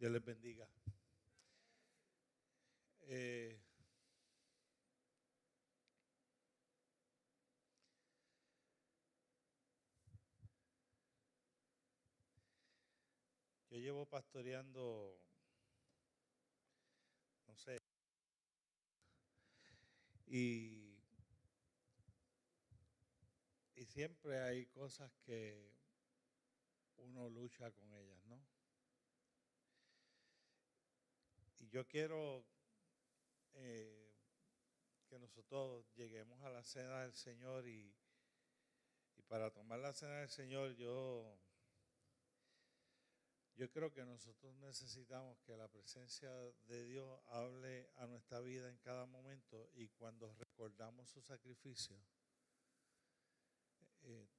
Dios les bendiga. Yo llevo pastoreando, no sé, y siempre hay cosas que uno lucha con ellas, ¿no? Y yo quiero que nosotros lleguemos a la cena del Señor y para tomar la cena del Señor yo creo que nosotros necesitamos que la presencia de Dios hable a nuestra vida en cada momento, y cuando recordamos su sacrificio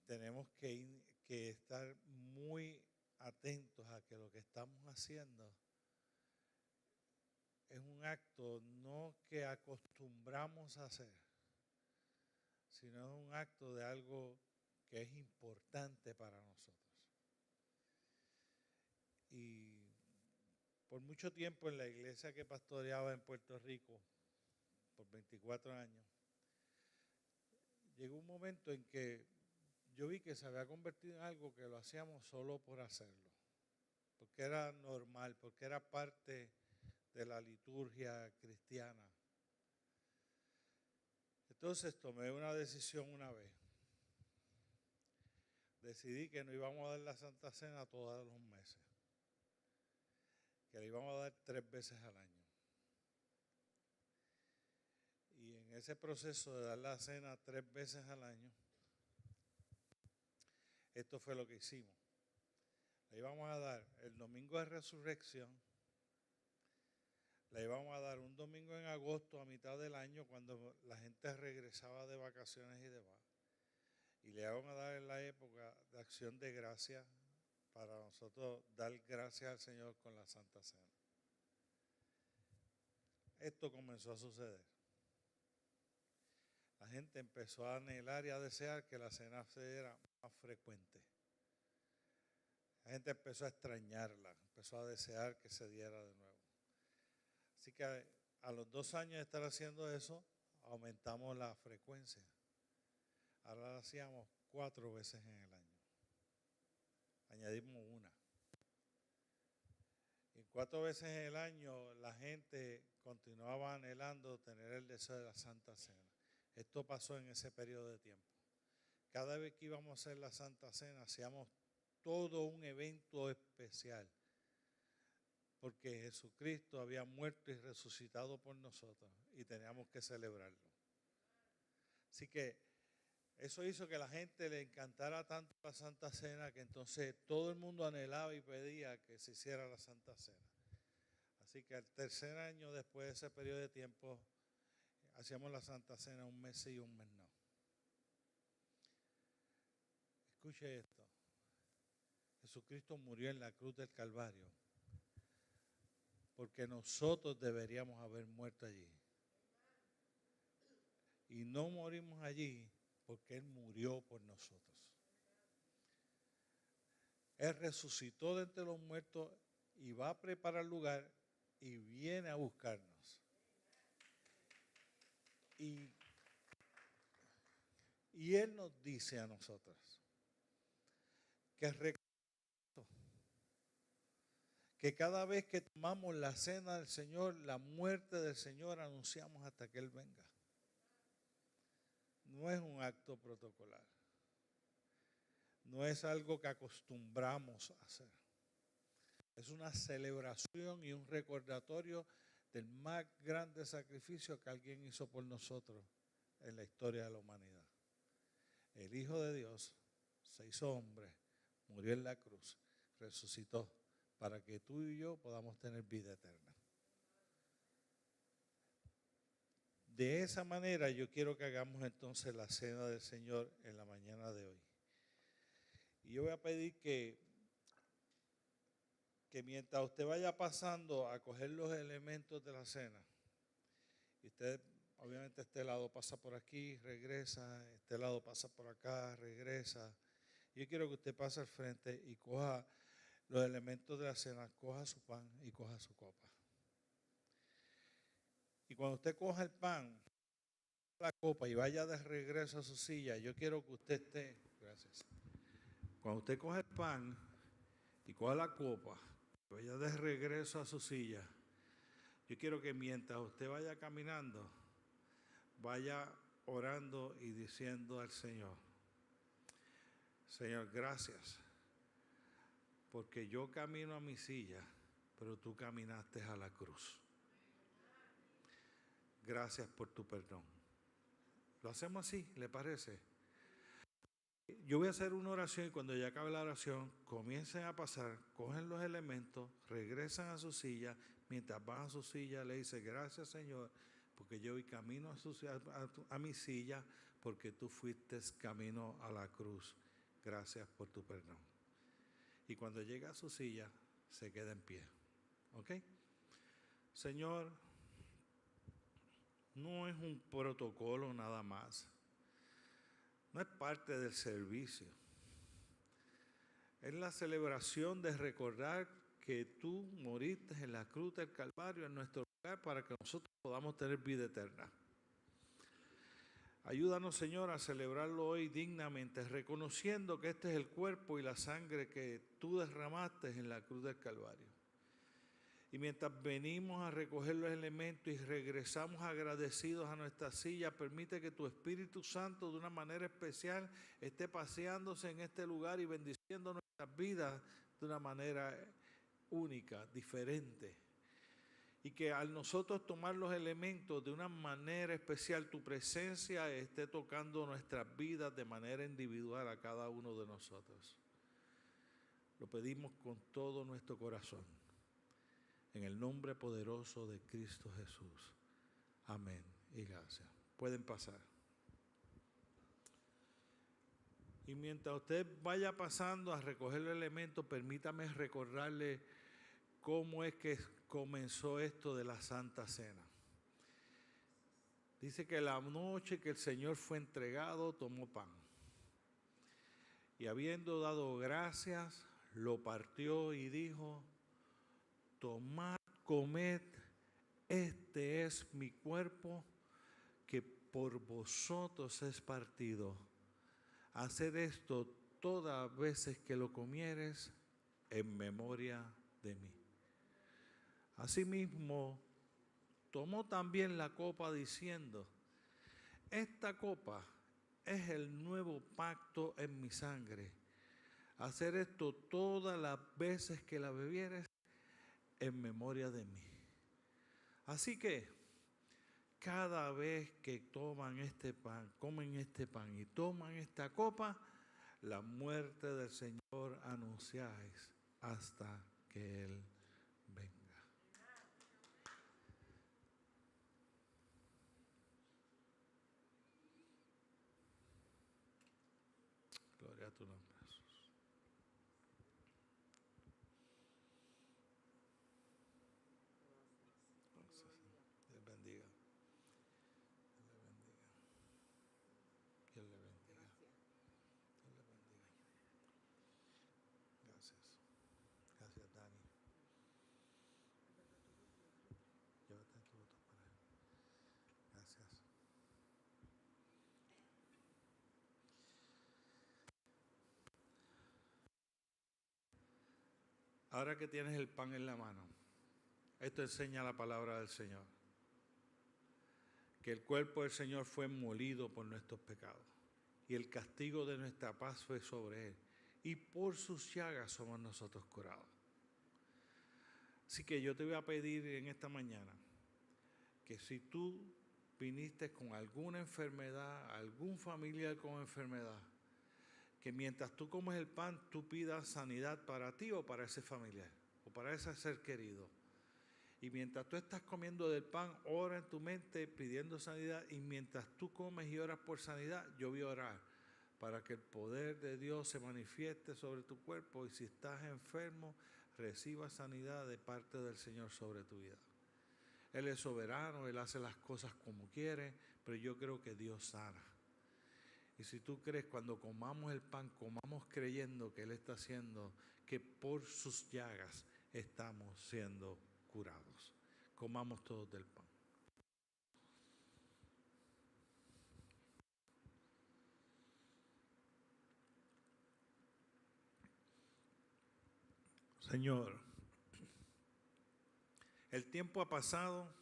tenemos que estar muy atentos a que lo que estamos haciendo es un acto no que acostumbramos a hacer, sino es un acto de algo que es importante para nosotros. Y por mucho tiempo en la iglesia que pastoreaba en Puerto Rico, por 24 años, llegó un momento en que yo vi que se había convertido en algo que lo hacíamos solo por hacerlo, porque era normal, porque era parte de la liturgia cristiana. Entonces tomé una decisión una vez. Decidí que no íbamos a dar la Santa Cena todos los meses, que la íbamos a dar 3 veces al año. Y en ese proceso de dar la cena 3 veces al año, esto fue lo que hicimos. La íbamos a dar el domingo de resurrección, la íbamos a dar un domingo en agosto a mitad del año cuando la gente regresaba de vacaciones y demás, y le íbamos a dar en la época de acción de gracia para nosotros dar gracias al Señor con la Santa Cena. Esto comenzó a suceder. La gente empezó a anhelar y a desear que la cena fuera más frecuente. La gente empezó a extrañarla, empezó a desear que se diera de nuevo. Así que a los 2 años de estar haciendo eso, aumentamos la frecuencia. Ahora la hacíamos 4 veces en el año. Añadimos una. Y 4 veces en el año la gente continuaba anhelando tener el deseo de la Santa Cena. Esto pasó en ese periodo de tiempo. Cada vez que íbamos a hacer la Santa Cena, hacíamos todo un evento especial, porque Jesucristo había muerto y resucitado por nosotros y teníamos que celebrarlo. Así que eso hizo que a la gente le encantara tanto la Santa Cena, que entonces todo el mundo anhelaba y pedía que se hiciera la Santa Cena. Así que al tercer año después de ese periodo de tiempo, hacíamos la Santa Cena un mes sí y un mes no. Escuche esto. Jesucristo murió en la cruz del Calvario porque nosotros deberíamos haber muerto allí. Y no morimos allí porque Él murió por nosotros. Él resucitó de entre los muertos y va a preparar lugar y viene a buscarnos. Y Él nos dice a nosotros que cada vez que tomamos la cena del Señor, la muerte del Señor, anunciamos hasta que Él venga. No es un acto protocolar. No es algo que acostumbramos a hacer. Es una celebración y un recordatorio del más grande sacrificio que alguien hizo por nosotros en la historia de la humanidad. El Hijo de Dios se hizo hombre, murió en la cruz, resucitó para que tú y yo podamos tener vida eterna. De esa manera yo quiero que hagamos entonces la cena del Señor en la mañana de hoy. Y yo voy a pedir que mientras usted vaya pasando a coger los elementos de la cena, y usted obviamente este lado pasa por aquí, regresa, este lado pasa por acá, regresa. Yo quiero que usted pase al frente y coja los elementos de la cena, coja su pan y coja su copa. Y cuando usted coja el pan, la copa y vaya de regreso a su silla, yo quiero que usted esté, gracias. Cuando usted coja el pan y coja la copa, y vaya de regreso a su silla, yo quiero que mientras usted vaya caminando, vaya orando y diciendo al Señor, Señor, gracias, porque yo camino a mi silla, pero tú caminaste a la cruz. Gracias por tu perdón. Lo hacemos así, ¿le parece? Yo voy a hacer una oración y cuando ya acabe la oración, comiencen a pasar, cogen los elementos, regresan a su silla, mientras van a su silla le dice, gracias Señor, porque yo voy camino a mi silla, porque tú fuiste camino a la cruz. Gracias por tu perdón. Y cuando llega a su silla, se queda en pie. ¿Ok? Señor, no es un protocolo nada más. No es parte del servicio. Es la celebración de recordar que tú moriste en la cruz del Calvario en nuestro lugar para que nosotros podamos tener vida eterna. Ayúdanos, Señor, a celebrarlo hoy dignamente, reconociendo que este es el cuerpo y la sangre que tú derramaste en la cruz del Calvario. Y mientras venimos a recoger los elementos y regresamos agradecidos a nuestra silla, permite que tu Espíritu Santo de una manera especial esté paseándose en este lugar y bendiciendo nuestras vidas de una manera única, diferente. Y que al nosotros tomar los elementos de una manera especial, tu presencia esté tocando nuestras vidas de manera individual a cada uno de nosotros. Lo pedimos con todo nuestro corazón. En el nombre poderoso de Cristo Jesús. Amén y gracias. Pueden pasar. Y mientras usted vaya pasando a recoger el elemento, permítame recordarle cómo es que comenzó esto de la Santa Cena. Dice que la noche que el Señor fue entregado, tomó pan. Y habiendo dado gracias, lo partió y dijo, tomad, comed, este es mi cuerpo que por vosotros es partido. Haced esto todas veces que lo comieres en memoria de mí. Asimismo, tomó también la copa diciendo, esta copa es el nuevo pacto en mi sangre. Hacer esto todas las veces que la bebieres en memoria de mí. Así que cada vez que toman este pan, comen este pan y toman esta copa, la muerte del Señor anunciáis hasta que Él venga. Gloria a tu nombre, Jesús. Dios bendiga. Dios le bendiga. Dios le bendiga. Gracias. Gracias, Dani. Llévate tu voto para él. Gracias. Ahora que tienes el pan en la mano, esto enseña la palabra del Señor. Que el cuerpo del Señor fue molido por nuestros pecados y el castigo de nuestra paz fue sobre Él. Y por sus llagas somos nosotros curados. Así que yo te voy a pedir en esta mañana que si tú viniste con alguna enfermedad, algún familiar con enfermedad, que mientras tú comes el pan, tú pidas sanidad para ti o para ese familiar o para ese ser querido. Y mientras tú estás comiendo del pan, ora en tu mente pidiendo sanidad. Y mientras tú comes y oras por sanidad, yo voy a orar para que el poder de Dios se manifieste sobre tu cuerpo. Y si estás enfermo, reciba sanidad de parte del Señor sobre tu vida. Él es soberano, Él hace las cosas como quiere, pero yo creo que Dios sana. Y si tú crees, cuando comamos el pan, comamos creyendo que Él está haciendo que por sus llagas estamos siendo curados. Comamos todos del pan. Señor, el tiempo ha pasado,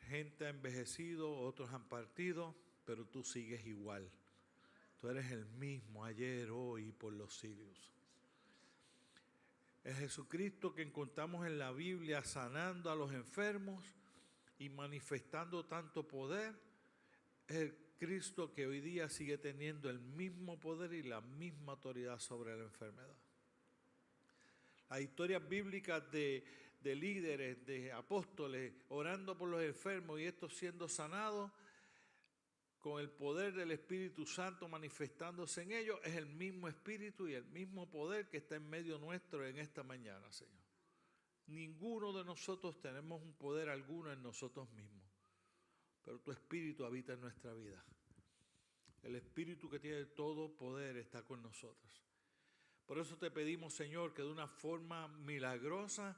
gente ha envejecido, otros han partido, pero tú sigues igual. Tú eres el mismo ayer, hoy y por los siglos. El Jesucristo que encontramos en la Biblia sanando a los enfermos y manifestando tanto poder, es el Cristo que hoy día sigue teniendo el mismo poder y la misma autoridad sobre la enfermedad. Las historias bíblicas de líderes, de apóstoles, orando por los enfermos y estos siendo sanados, con el poder del Espíritu Santo manifestándose en ellos, es el mismo Espíritu y el mismo poder que está en medio nuestro en esta mañana, Señor. Ninguno de nosotros tenemos un poder alguno en nosotros mismos, pero tu Espíritu habita en nuestra vida. El Espíritu que tiene todo poder está con nosotros. Por eso te pedimos, Señor, que de una forma milagrosa,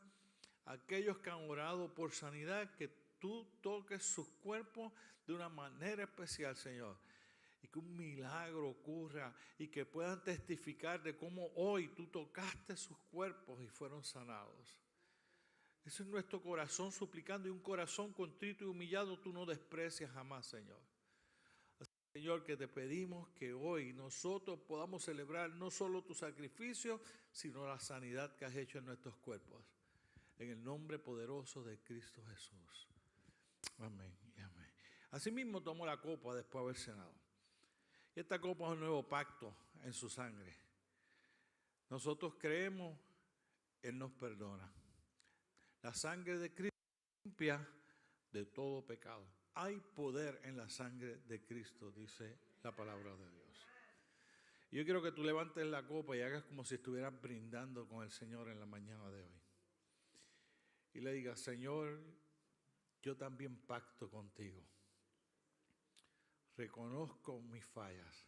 aquellos que han orado por sanidad, que tú toques sus cuerpos de una manera especial, Señor. Y que un milagro ocurra y que puedan testificar de cómo hoy tú tocaste sus cuerpos y fueron sanados. Ese es nuestro corazón suplicando, y un corazón contrito y humillado tú no desprecias jamás, Señor. Señor, que te pedimos que hoy nosotros podamos celebrar no solo tu sacrificio, sino la sanidad que has hecho en nuestros cuerpos. En el nombre poderoso de Cristo Jesús. Amén y amén. Asimismo tomó la copa después de haber cenado. Y esta copa es un nuevo pacto en su sangre. Nosotros creemos, Él nos perdona. La sangre de Cristo limpia de todo pecado. Hay poder en la sangre de Cristo, dice la palabra de Dios. Y yo quiero que tú levantes la copa y hagas como si estuvieras brindando con el Señor en la mañana de hoy. Y le digas, Señor, yo también pacto contigo. Reconozco mis fallas.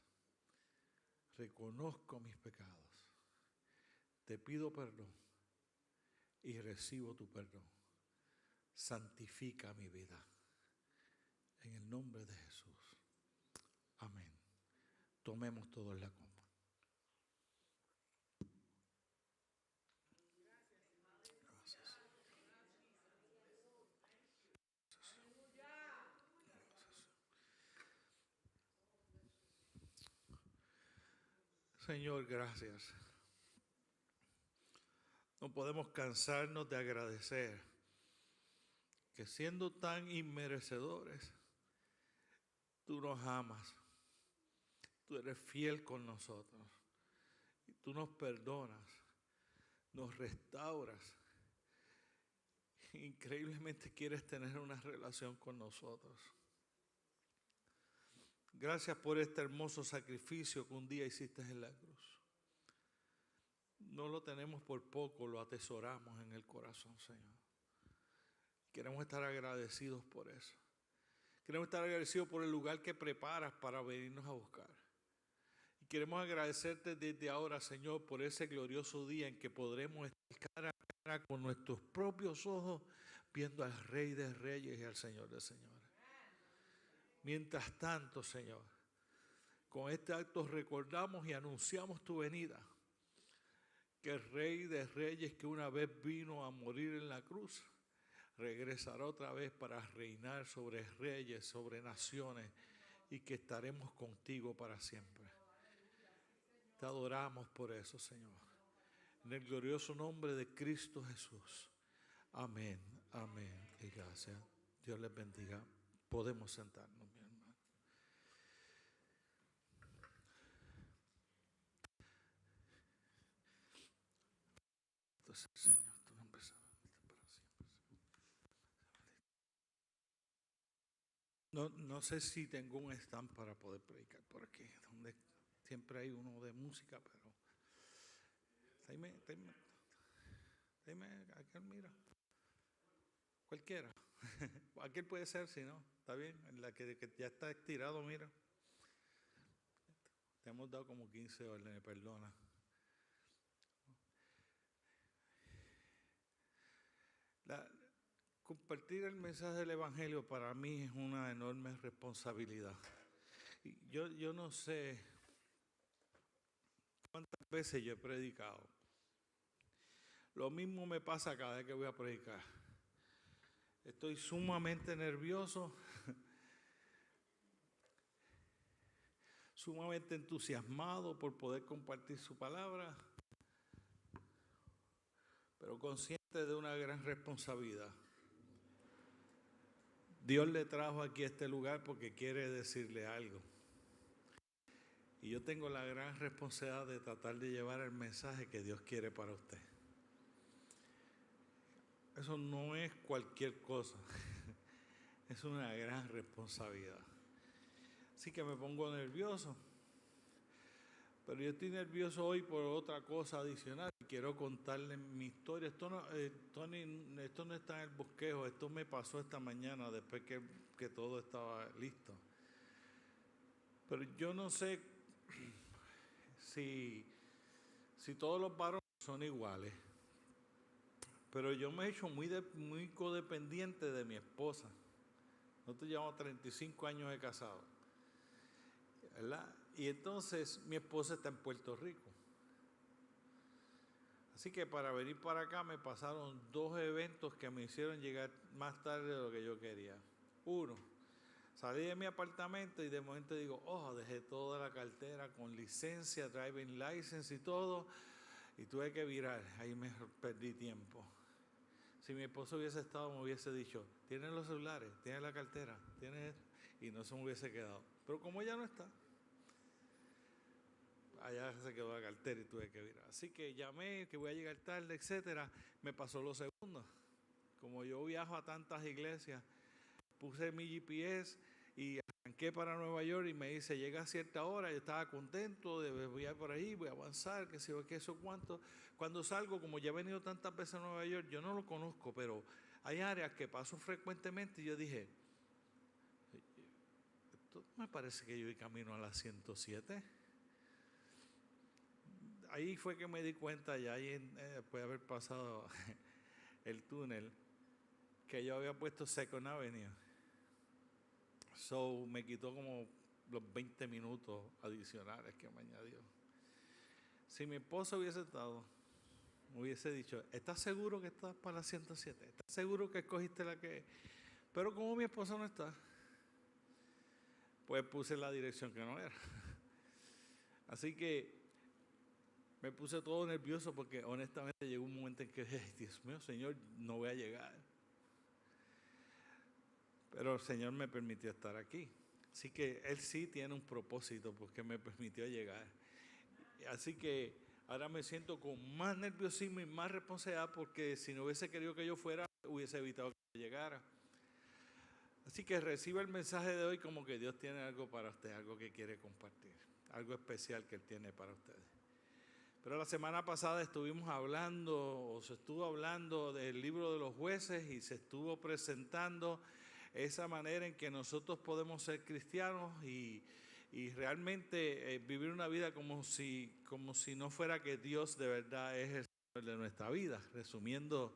Reconozco mis pecados. Te pido perdón y recibo tu perdón. Santifica mi vida. En el nombre de Jesús. Amén. Tomemos todos la copa. Gracias. Señor, gracias. No podemos cansarnos de agradecer que siendo tan inmerecedores, tú nos amas, tú eres fiel con nosotros, y tú nos perdonas, nos restauras, increíblemente quieres tener una relación con nosotros. Gracias por este hermoso sacrificio que un día hiciste en la cruz. No lo tenemos por poco, lo atesoramos en el corazón, Señor. Queremos estar agradecidos por eso. Queremos estar agradecidos por el lugar que preparas para venirnos a buscar. Y queremos agradecerte desde ahora, Señor, por ese glorioso día en que podremos estar cara a cara con nuestros propios ojos viendo al Rey de Reyes y al Señor de Señores. Mientras tanto, Señor, con este acto recordamos y anunciamos tu venida. Que el Rey de Reyes que una vez vino a morir en la cruz, regresará otra vez para reinar sobre reyes, sobre naciones, y que estaremos contigo para siempre. Te adoramos por eso, Señor. En el glorioso nombre de Cristo Jesús. Amén, amén y gracias. Dios les bendiga. Podemos sentarnos, mi hermano. Entonces, Señor, tu nombre es bendito para siempre. No sé si tengo un stand para poder predicar por aquí, donde siempre hay uno de música, pero dime, aquel mira. Cualquiera. Aquel puede ser, si no, está bien. En la que ya está estirado, mira. Te hemos dado como 15 órdenes, perdona. Compartir el mensaje del Evangelio para mí es una enorme responsabilidad. Yo no sé cuántas veces yo he predicado. Lo mismo me pasa cada vez que voy a predicar. Estoy sumamente nervioso, sumamente entusiasmado por poder compartir su palabra, pero consciente de una gran responsabilidad. Dios le trajo aquí a este lugar porque quiere decirle algo. Y yo tengo la gran responsabilidad de tratar de llevar el mensaje que Dios quiere para usted. Eso no es cualquier cosa, es una gran responsabilidad. Así que me pongo nervioso, pero yo estoy nervioso hoy por otra cosa adicional. Quiero contarle mi historia. Tony, esto no está en el bosquejo, esto me pasó esta mañana después que todo estaba listo. Pero yo no sé si todos los varones son iguales. Pero yo me he hecho muy codependiente de mi esposa. Nosotros llevamos 35 años de casado, ¿verdad? Y entonces mi esposa está en Puerto Rico. Así que para venir para acá me pasaron 2 eventos que me hicieron llegar más tarde de lo que yo quería. Uno, salí de mi apartamento y de momento digo, dejé toda la cartera con licencia, driving license y todo, y tuve que virar. Ahí me perdí tiempo. Si mi esposo hubiese estado, me hubiese dicho, ¿tienes los celulares? ¿Tienes la cartera? ¿Tienes esto? Y no se me hubiese quedado. Pero como ella no está, allá se quedó la cartera y tuve que virar. Así que llamé, que voy a llegar tarde, etcétera. Me pasó lo segundo. Como yo viajo a tantas iglesias, puse mi GPS y arranqué para Nueva York y me dice, llega a cierta hora. Yo estaba contento, voy a ir por ahí, voy a avanzar, que sé yo, que eso cuánto. Cuando salgo, como ya he venido tantas veces a Nueva York, yo no lo conozco, pero hay áreas que paso frecuentemente y yo dije, esto me parece que yo voy camino a la 107. Ahí fue que me di cuenta, ya ahí después de haber pasado el túnel, que yo había puesto Second Avenue. So me quitó como los 20 minutos adicionales que me añadió. Si mi esposo hubiese estado, me hubiese dicho, ¿estás seguro que estás para la 107? ¿Estás seguro que escogiste la que...? Pero como mi esposo no está, pues puse la dirección que no era. Así que me puse todo nervioso porque honestamente llegó un momento en que dije, Dios mío, Señor, no voy a llegar. Pero el Señor me permitió estar aquí. Así que Él sí tiene un propósito porque me permitió llegar. Así que ahora me siento con más nerviosismo y más responsabilidad porque si no hubiese querido que yo fuera, hubiese evitado que llegara. Así que reciba el mensaje de hoy como que Dios tiene algo para usted, algo que quiere compartir, algo especial que Él tiene para ustedes. Pero la semana pasada se estuvo hablando del libro de los jueces y se estuvo presentando esa manera en que nosotros podemos ser cristianos y realmente vivir una vida como si no fuera que Dios de verdad es el Señor de nuestra vida, resumiendo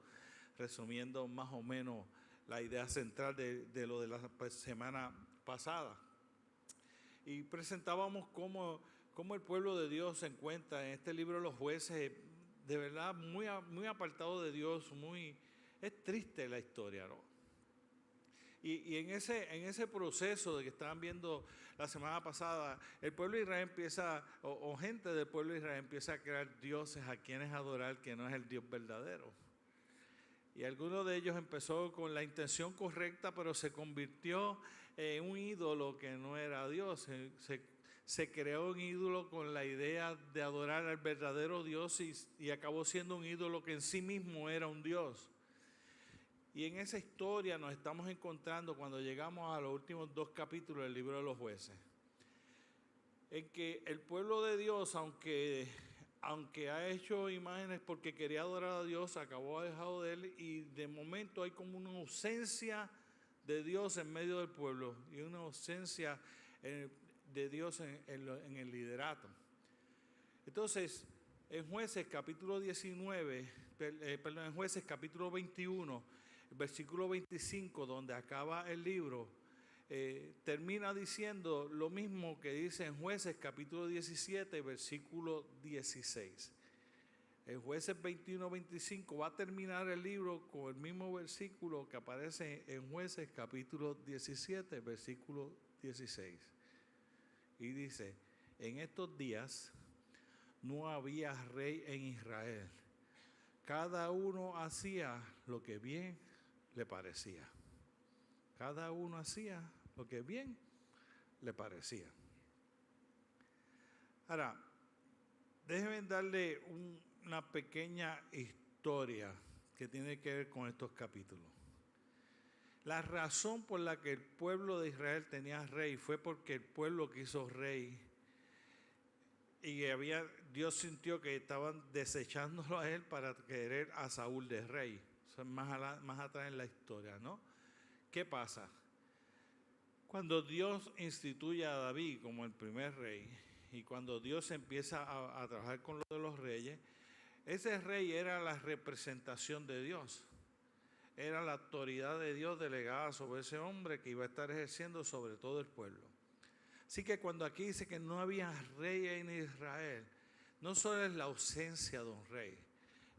más o menos la idea central de lo de la semana pasada. Y presentábamos cómo el pueblo de Dios se encuentra en este libro de los jueces, de verdad muy apartado de Dios, es triste la historia, ¿no? Y en ese proceso de que estaban viendo la semana pasada, el pueblo de Israel empieza, o gente del pueblo de Israel empieza a crear dioses a quienes adorar que no es el Dios verdadero. Y alguno de ellos empezó con la intención correcta, pero se convirtió en un ídolo que no era Dios. Se creó un ídolo con la idea de adorar al verdadero Dios y acabó siendo un ídolo que en sí mismo era un Dios. Y en esa historia nos estamos encontrando cuando llegamos a los últimos 2 capítulos del libro de los jueces. En que el pueblo de Dios, aunque ha hecho imágenes porque quería adorar a Dios, acabó alejado de Él y de momento hay como una ausencia de Dios en medio del pueblo y una ausencia de Dios en el liderato. Entonces, en Jueces capítulo 19, en Jueces capítulo 21, El versículo 25, donde acaba el libro, termina diciendo lo mismo que dice en Jueces capítulo 17, versículo 16. En Jueces 21-25 va a terminar el libro con el mismo versículo que aparece en Jueces capítulo 17, versículo 16. Y dice, en estos días no había rey en Israel. Cada uno hacía lo que bien le parecía. Cada uno hacía lo que bien le parecía. Ahora, déjenme darle una pequeña historia que tiene que ver con estos capítulos. La razón por la que el pueblo de Israel tenía rey fue porque el pueblo quiso rey y Dios sintió que estaban desechándolo a él para querer a Saúl de rey. Eso es más atrás en la historia, ¿no? ¿Qué pasa? Cuando Dios instituye a David como el primer rey y cuando Dios empieza a trabajar con lo de los reyes, ese rey era la representación de Dios. Era la autoridad de Dios delegada sobre ese hombre que iba a estar ejerciendo sobre todo el pueblo. Así que cuando aquí dice que no había rey en Israel, no solo es la ausencia de un rey,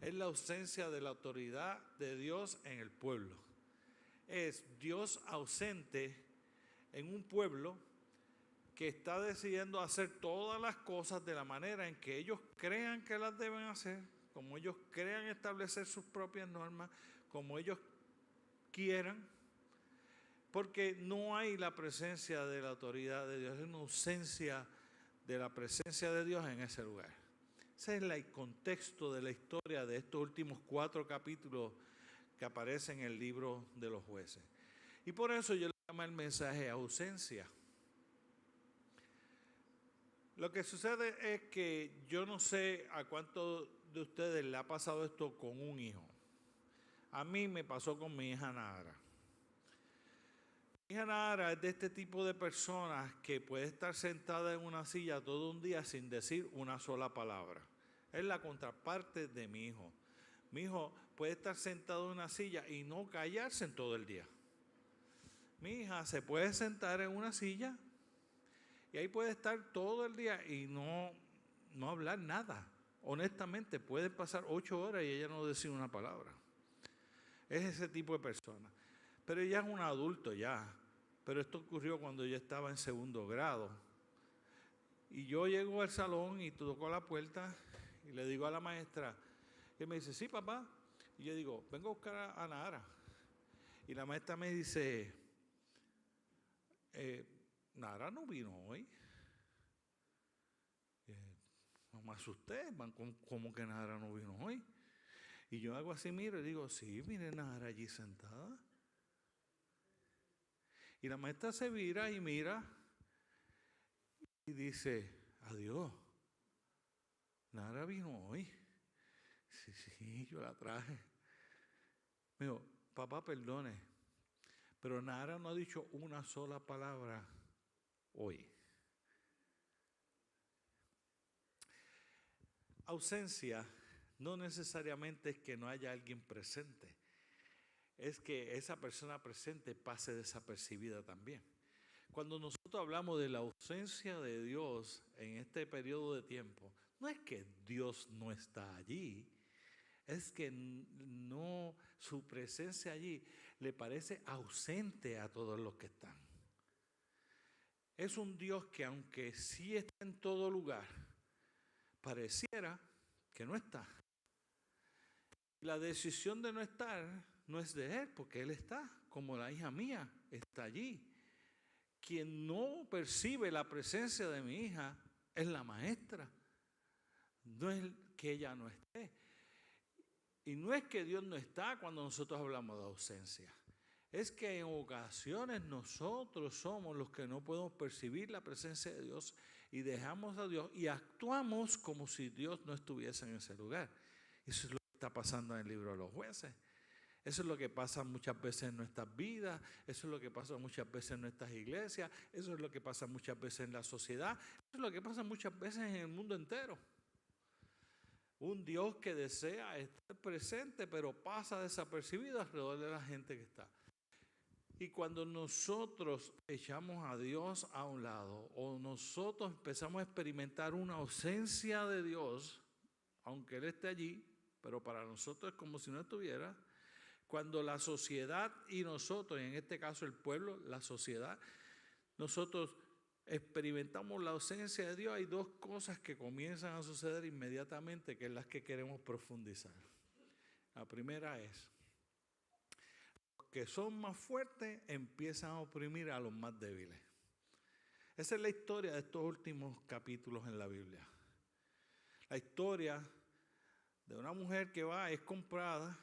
es la ausencia de la autoridad de Dios en el pueblo. Es Dios ausente en un pueblo que está decidiendo hacer todas las cosas de la manera en que ellos crean que las deben hacer, como ellos crean establecer sus propias normas, como ellos quieran, porque no hay la presencia de la autoridad de Dios, es una ausencia de la presencia de Dios en ese lugar. Ese es el contexto de la historia de estos últimos 4 capítulos que aparecen en el libro de los Jueces. Y por eso yo le llamo el mensaje ausencia. Lo que sucede es que yo no sé a cuántos de ustedes le ha pasado esto con un hijo. A mí me pasó con mi hija Nara. Mi hija Nara es de este tipo de personas que puede estar sentada en una silla todo un día sin decir una sola palabra. Es la contraparte de mi hijo. Mi hijo puede estar sentado en una silla y no callarse en todo el día. Mi hija se puede sentar en una silla y ahí puede estar todo el día y no hablar nada. Honestamente, puede pasar 8 horas y ella no decir una palabra. Es ese tipo de persona. Pero ella es un adulto ya. Pero esto ocurrió cuando yo estaba en 2º grado. Y yo llego al salón y toco la puerta y le digo a la maestra, y me dice, sí, papá. Y yo digo, vengo a buscar a Nara. Y la maestra me dice, Nara no vino hoy. No me asusté, ¿cómo que Nara no vino hoy? Y yo hago así, miro y digo, sí, mire Nara allí sentada. Y la maestra se vira y mira y dice, adiós, Nara vino hoy. Sí, yo la traje. Me dijo, papá, perdone, pero Nara no ha dicho una sola palabra hoy. Ausencia no necesariamente es que no haya alguien presente, es que esa persona presente pase desapercibida también. Cuando nosotros hablamos de la ausencia de Dios en este periodo de tiempo, no es que Dios no está allí, es que no, su presencia allí le parece ausente a todos los que están. Es un Dios que aunque sí está en todo lugar, pareciera que no está. La decisión de no estar no es de Él, porque Él está, como la hija mía está allí. Quien no percibe la presencia de mi hija es la maestra. No es que ella no esté. Y no es que Dios no está cuando nosotros hablamos de ausencia. Es que en ocasiones nosotros somos los que no podemos percibir la presencia de Dios y dejamos a Dios y actuamos como si Dios no estuviese en ese lugar. Eso es lo que está pasando en el libro de los Jueces. Eso es lo que pasa muchas veces en nuestras vidas, eso es lo que pasa muchas veces en nuestras iglesias, eso es lo que pasa muchas veces en la sociedad, eso es lo que pasa muchas veces en el mundo entero. Un Dios que desea estar presente, pero pasa desapercibido alrededor de la gente que está. Y cuando nosotros echamos a Dios a un lado, o nosotros empezamos a experimentar una ausencia de Dios, aunque Él esté allí, pero para nosotros es como si no estuviera. Cuando la sociedad y nosotros, en este caso el pueblo, la sociedad, nosotros experimentamos la ausencia de Dios, hay dos cosas que comienzan a suceder inmediatamente, que es las que queremos profundizar. La primera es, los que son más fuertes empiezan a oprimir a los más débiles. Esa es la historia de estos últimos capítulos en la Biblia. La historia de una mujer que va, es comprada,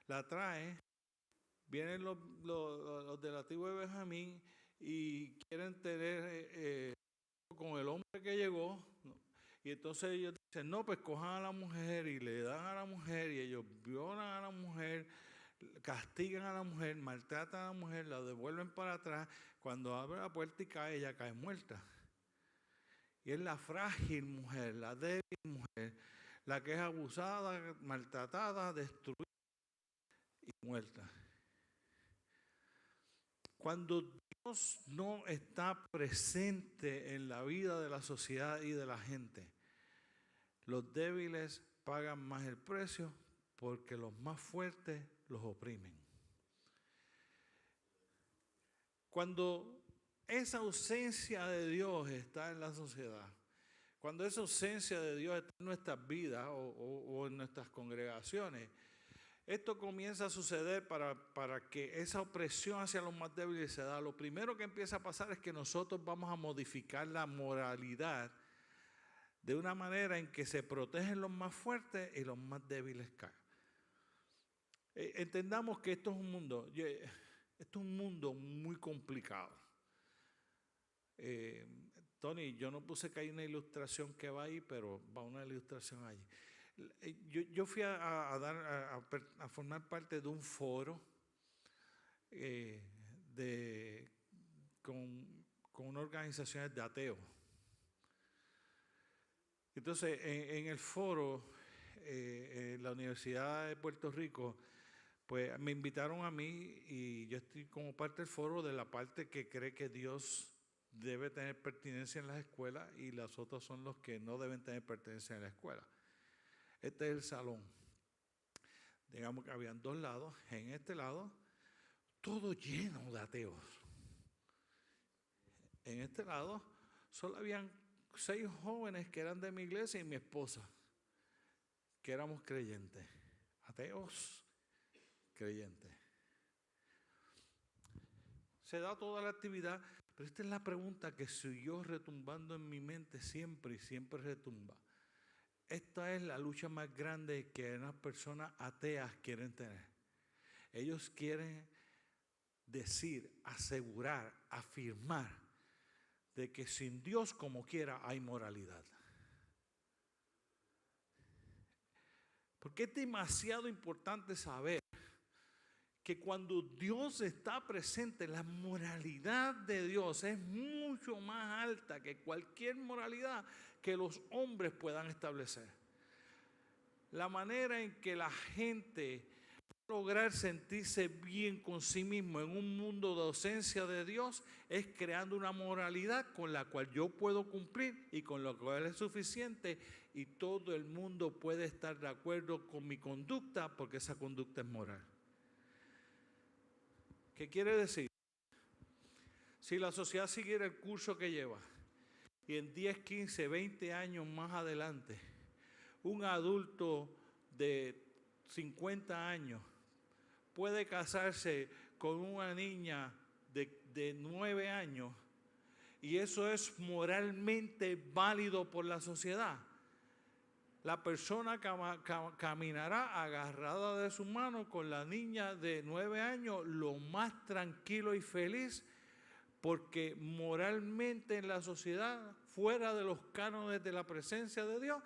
la trae, vienen los de la tribu de Benjamín y quieren tener con el hombre que llegó, ¿no? Y entonces ellos dicen, no, pues cojan a la mujer y le dan a la mujer y ellos violan a la mujer, castigan a la mujer, maltratan a la mujer, la devuelven para atrás. Cuando abre la puerta y cae, ella cae muerta. Y es la frágil mujer, la débil mujer, la que es abusada, maltratada, destruida y muerta. Cuando Dios no está presente en la vida de la sociedad y de la gente, los débiles pagan más el precio porque los más fuertes los oprimen. Cuando esa ausencia de Dios está en la sociedad, cuando esa ausencia de Dios está en nuestras vidas o en nuestras congregaciones, esto comienza a suceder para que esa opresión hacia los más débiles se da. Lo primero que empieza a pasar es que nosotros vamos a modificar la moralidad de una manera en que se protegen los más fuertes y los más débiles caen. Entendamos que esto es un mundo muy complicado. Tony, yo no puse que hay una ilustración que va ahí, pero va una ilustración allí. Yo fui a formar parte de un foro con unas organizaciones de ateos. Entonces, en el foro, en la Universidad de Puerto Rico, pues me invitaron a mí y yo estoy como parte del foro de la parte que cree que Dios debe tener pertinencia en las escuelas y las otras son los que no deben tener pertinencia en la escuela. Este es el salón. Digamos que habían dos lados. En este lado, todo lleno de ateos. En este lado, solo habían 6 jóvenes que eran de mi iglesia y mi esposa, que éramos creyentes. Ateos, creyentes. Se da toda la actividad, pero esta es la pregunta que siguió retumbando en mi mente siempre y siempre retumba. Esta es la lucha más grande que unas personas ateas quieren tener. Ellos quieren decir, asegurar, afirmar de que sin Dios como quiera hay moralidad. Porque es demasiado importante saber que cuando Dios está presente, la moralidad de Dios es mucho más alta que cualquier moralidad que los hombres puedan establecer. La manera en que la gente va a lograr sentirse bien con sí mismo en un mundo de ausencia de Dios es creando una moralidad con la cual yo puedo cumplir y con la cual es suficiente y todo el mundo puede estar de acuerdo con mi conducta porque esa conducta es moral. ¿Qué quiere decir? Si la sociedad siguiera el curso que lleva y en 10, 15, 20 años más adelante, un adulto de 50 años puede casarse con una niña de 9 años y eso es moralmente válido por la sociedad, la persona caminará agarrada de su mano con la niña de 9 años lo más tranquilo y feliz porque moralmente en la sociedad, fuera de los cánones de la presencia de Dios,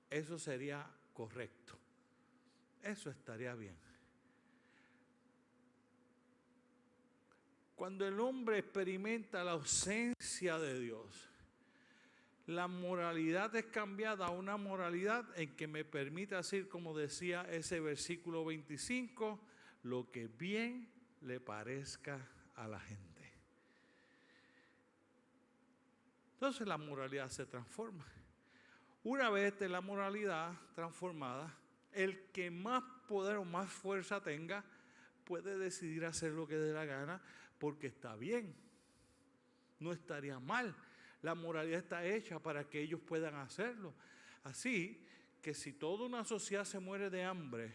eso sería correcto. Eso estaría bien. Cuando el hombre experimenta la ausencia de Dios, La moralidad es cambiada a una moralidad en que me permita decir, como decía ese versículo 25, lo que bien le parezca a la gente. Entonces la moralidad se transforma. Una vez de la moralidad transformada, el que más poder o más fuerza tenga puede decidir hacer lo que dé la gana porque está bien. No estaría mal. La moralidad está hecha para que ellos puedan hacerlo. Así que si toda una sociedad se muere de hambre,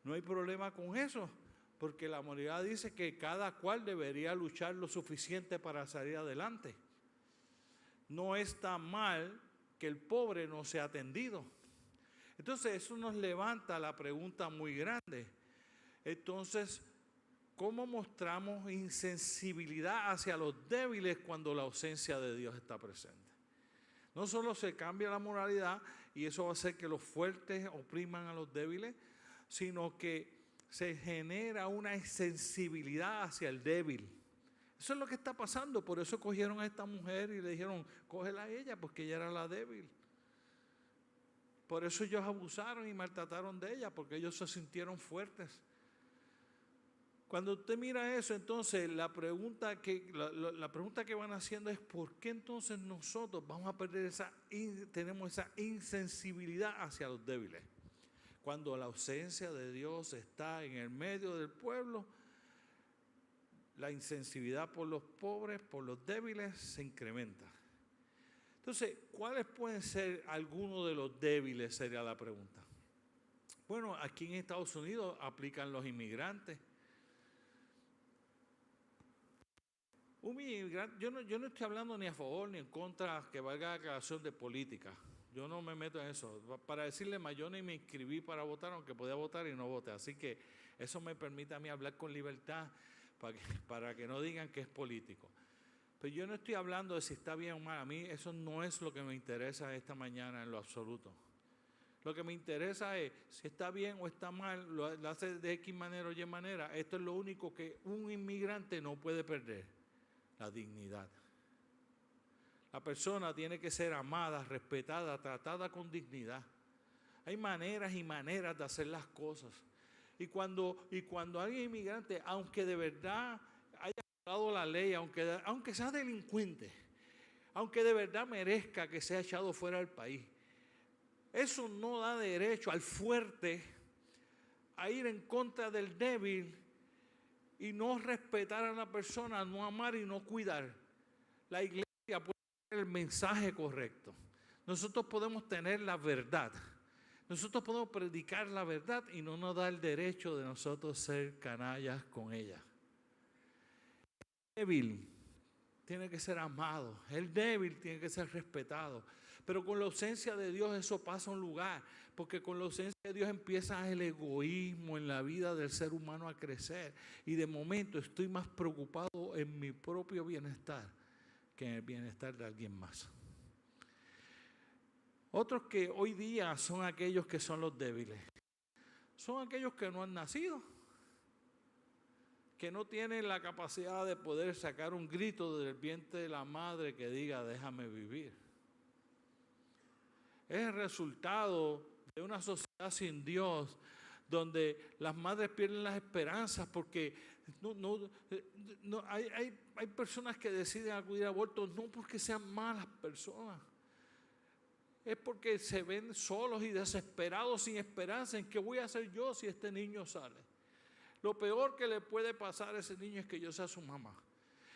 no hay problema con eso, porque la moralidad dice que cada cual debería luchar lo suficiente para salir adelante. No está mal que el pobre no sea atendido. Entonces eso nos levanta la pregunta muy grande. Entonces, ¿cómo mostramos insensibilidad hacia los débiles cuando la ausencia de Dios está presente? No solo se cambia la moralidad y eso va a hacer que los fuertes opriman a los débiles, sino que se genera una insensibilidad hacia el débil. Eso es lo que está pasando. Por eso cogieron a esta mujer y le dijeron, cógela a ella porque ella era la débil. Por eso ellos abusaron y maltrataron de ella, porque ellos se sintieron fuertes. Cuando usted mira eso, entonces la pregunta que van haciendo es ¿por qué entonces nosotros vamos a perder tenemos esa insensibilidad hacia los débiles? Cuando la ausencia de Dios está en el medio del pueblo, la insensibilidad por los pobres, por los débiles, se incrementa. Entonces, ¿cuáles pueden ser algunos de los débiles? Sería la pregunta. Bueno, aquí en Estados Unidos aplican los inmigrantes. Un inmigrante, yo no estoy hablando ni a favor ni en contra que valga la aclaración de política. Yo no me meto en eso. Para decirle más, yo ni me inscribí para votar, aunque podía votar y no voté. Así que eso me permite a mí hablar con libertad para que no digan que es político. Pero yo no estoy hablando de si está bien o mal. A mí eso no es lo que me interesa esta mañana en lo absoluto. Lo que me interesa es si está bien o está mal, lo hace de X manera o Y manera. Esto es lo único que un inmigrante no puede perder, la dignidad. La persona tiene que ser amada, respetada, tratada con dignidad. Hay maneras y maneras de hacer las cosas. Y cuando alguien inmigrante, aunque de verdad haya violado la ley, aunque sea delincuente, aunque de verdad merezca que sea echado fuera del país, eso no da derecho al fuerte a ir en contra del débil y no respetar a la persona, no amar y no cuidar. La iglesia puede tener el mensaje correcto. Nosotros podemos tener la verdad. Nosotros podemos predicar la verdad y no nos da el derecho de nosotros ser canallas con ella. El débil tiene que ser amado, el débil tiene que ser respetado. Pero con la ausencia de Dios eso pasa a un lugar, porque con la ausencia de Dios empieza el egoísmo en la vida del ser humano a crecer. Y de momento estoy más preocupado en mi propio bienestar que en el bienestar de alguien más. Otros que hoy día son aquellos que son los débiles. Son aquellos que no han nacido, que no tienen la capacidad de poder sacar un grito del vientre de la madre que diga, déjame vivir. Es el resultado de una sociedad sin Dios, donde las madres pierden las esperanzas porque hay personas que deciden acudir a abortos no porque sean malas personas. Es porque se ven solos y desesperados, sin esperanza en qué voy a hacer yo si este niño sale. Lo peor que le puede pasar a ese niño es que yo sea su mamá.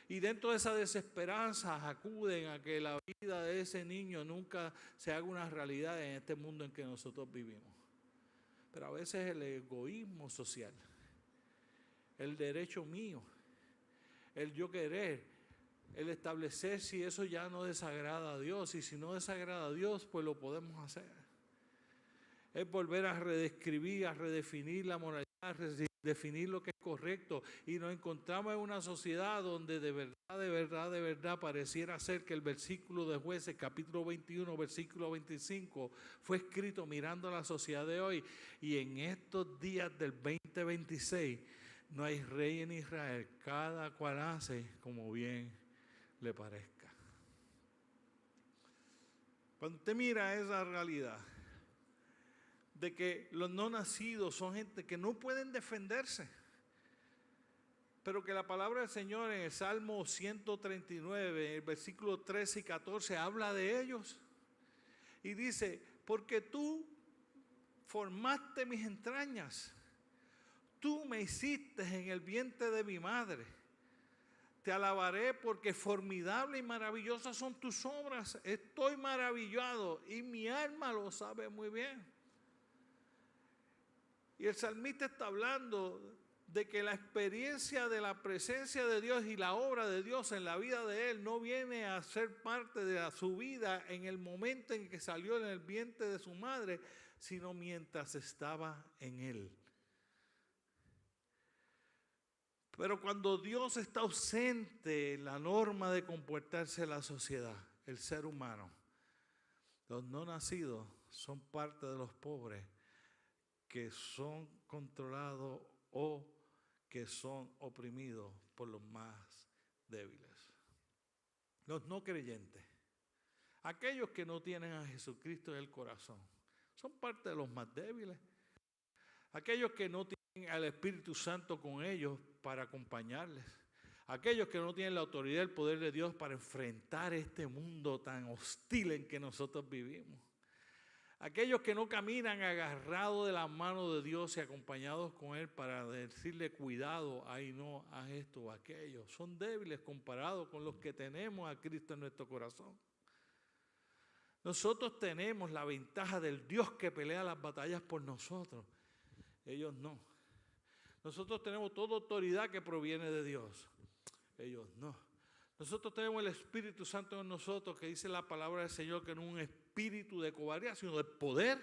Y dentro de esa desesperanza acuden a que la vida de ese niño nunca se haga una realidad en este mundo en que nosotros vivimos. Pero a veces el egoísmo social, el derecho mío, el yo querer, el establecer si eso ya no desagrada a Dios, y si no desagrada a Dios, pues lo podemos hacer. Es volver a redescribir, a redefinir la moralidad, a redefinir lo que es correcto. Y nos encontramos en una sociedad donde de verdad pareciera ser que el versículo de Jueces, capítulo 21, versículo 25, fue escrito mirando a la sociedad de hoy. Y en estos días del 2026 no hay rey en Israel, cada cual hace como bien le parezca. Cuando usted mira esa realidad de que los no nacidos son gente que no pueden defenderse, pero que la palabra del Señor en el Salmo 139, en el versículo 13 y 14, habla de ellos y dice: porque tú formaste mis entrañas, tú me hiciste en el vientre de mi madre. Te alabaré porque formidable y maravillosas son tus obras. Estoy maravillado y mi alma lo sabe muy bien. Y el salmista está hablando de que la experiencia de la presencia de Dios y la obra de Dios en la vida de él no viene a ser parte de su vida en el momento en que salió en el vientre de su madre, sino mientras estaba en él. Pero cuando Dios está ausente en la norma de comportarse en la sociedad, el ser humano, los no nacidos son parte de los pobres que son controlados o que son oprimidos por los más débiles. Los no creyentes, aquellos que no tienen a Jesucristo en el corazón, son parte de los más débiles. Aquellos que no tienen al Espíritu Santo con ellos para acompañarles. Aquellos que no tienen la autoridad y el poder de Dios para enfrentar este mundo tan hostil en que nosotros vivimos. Aquellos que no caminan agarrados de la mano de Dios y acompañados con Él para decirle: cuidado, ahí no, haz esto o aquello. Son débiles comparados con los que tenemos a Cristo en nuestro corazón. Nosotros tenemos la ventaja del Dios que pelea las batallas por nosotros. Ellos no. Nosotros tenemos toda autoridad que proviene de Dios. Ellos no. Nosotros tenemos el Espíritu Santo en nosotros, que dice la palabra del Señor que no es un espíritu de cobardía, sino de poder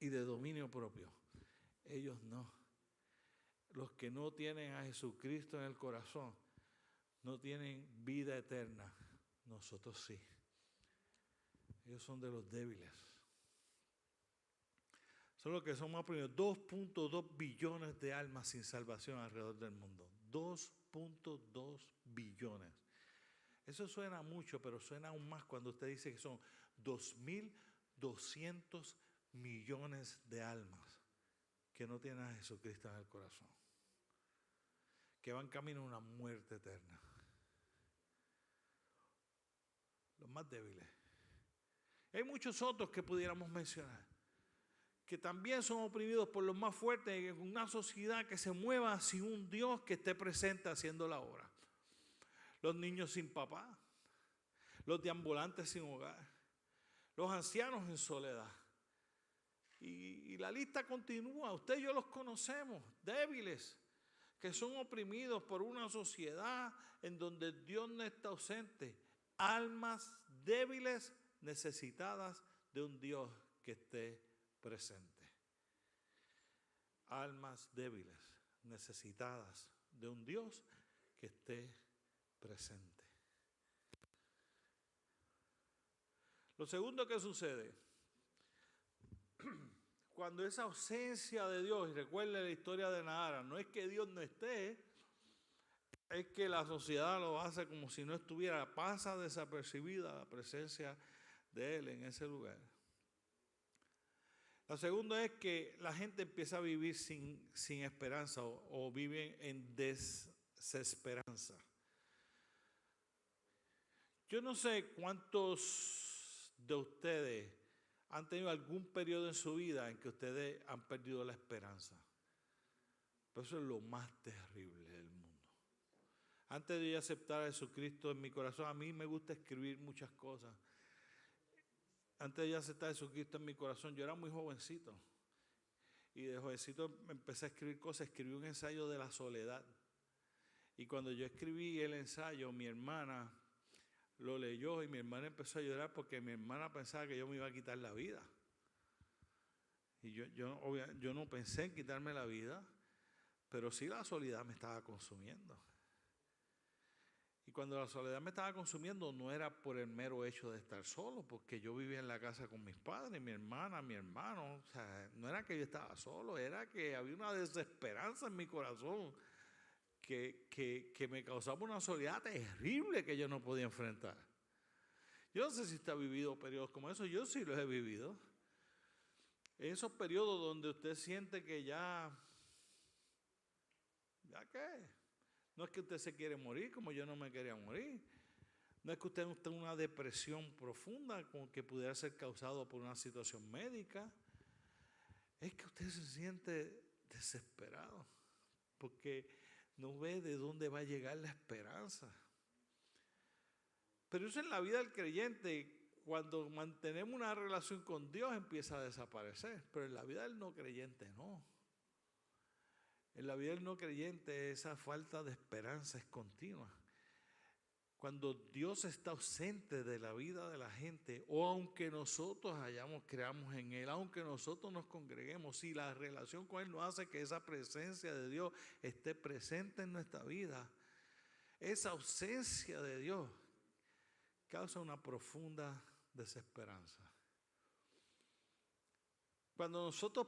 y de dominio propio. Ellos no. Los que no tienen a Jesucristo en el corazón no tienen vida eterna. Nosotros sí. Ellos son de los débiles. Son los que son más oprimidos. 2.2 billones de almas sin salvación alrededor del mundo. 2.2 billones. Eso suena mucho, pero suena aún más cuando usted dice que son 2.200 millones de almas que no tienen a Jesucristo en el corazón, que van camino a una muerte eterna. Los más débiles. Hay muchos otros que pudiéramos mencionar, que también son oprimidos por los más fuertes en una sociedad que se mueva sin un Dios que esté presente haciendo la obra. Los niños sin papá, los deambulantes sin hogar, los ancianos en soledad. Y la lista continúa. Usted y yo los conocemos, débiles, que son oprimidos por una sociedad en donde Dios no está ausente. Almas débiles necesitadas de un Dios que esté presente. Almas débiles necesitadas de un Dios que esté presente. Lo segundo que sucede cuando esa ausencia de Dios, y recuerde la historia de Nahara, no es que Dios no esté, es que la sociedad lo hace como si no estuviera, pasa desapercibida la presencia de Él en ese lugar. La segunda es que la gente empieza a vivir sin esperanza o viven en desesperanza. Yo no sé cuántos de ustedes han tenido algún periodo en su vida en que ustedes han perdido la esperanza. Pero eso es lo más terrible del mundo. Antes de yo aceptar a Jesucristo en mi corazón, a mí me gusta escribir muchas cosas. Antes de yo aceptar a Jesucristo en mi corazón, yo era muy jovencito. Y de jovencito empecé a escribir cosas, escribí un ensayo de la soledad. Y cuando yo escribí el ensayo, mi hermana lo leyó y mi hermana empezó a llorar porque mi hermana pensaba que yo me iba a quitar la vida. Y yo no pensé en quitarme la vida, pero sí la soledad me estaba consumiendo. Y cuando la soledad me estaba consumiendo no era por el mero hecho de estar solo, porque yo vivía en la casa con mis padres, mi hermana, mi hermano. O sea, no era que yo estaba solo, era que había una desesperanza en mi corazón que me causaba una soledad terrible que yo no podía enfrentar. Yo no sé si usted ha vivido periodos como esos, yo sí los he vivido. En esos periodos donde usted siente que ¿ya qué? No es que usted se quiere morir como yo no me quería morir. No es que usted esté en una depresión profunda como que pudiera ser causado por una situación médica. Es que usted se siente desesperado porque no ve de dónde va a llegar la esperanza. Pero eso en la vida del creyente, cuando mantenemos una relación con Dios, empieza a desaparecer. Pero en la vida del no creyente no. En la vida del no creyente esa falta de esperanza es continua. Cuando Dios está ausente de la vida de la gente, o aunque nosotros creamos en Él, aunque nosotros nos congreguemos, si la relación con Él no hace que esa presencia de Dios esté presente en nuestra vida, esa ausencia de Dios causa una profunda desesperanza. Cuando nosotros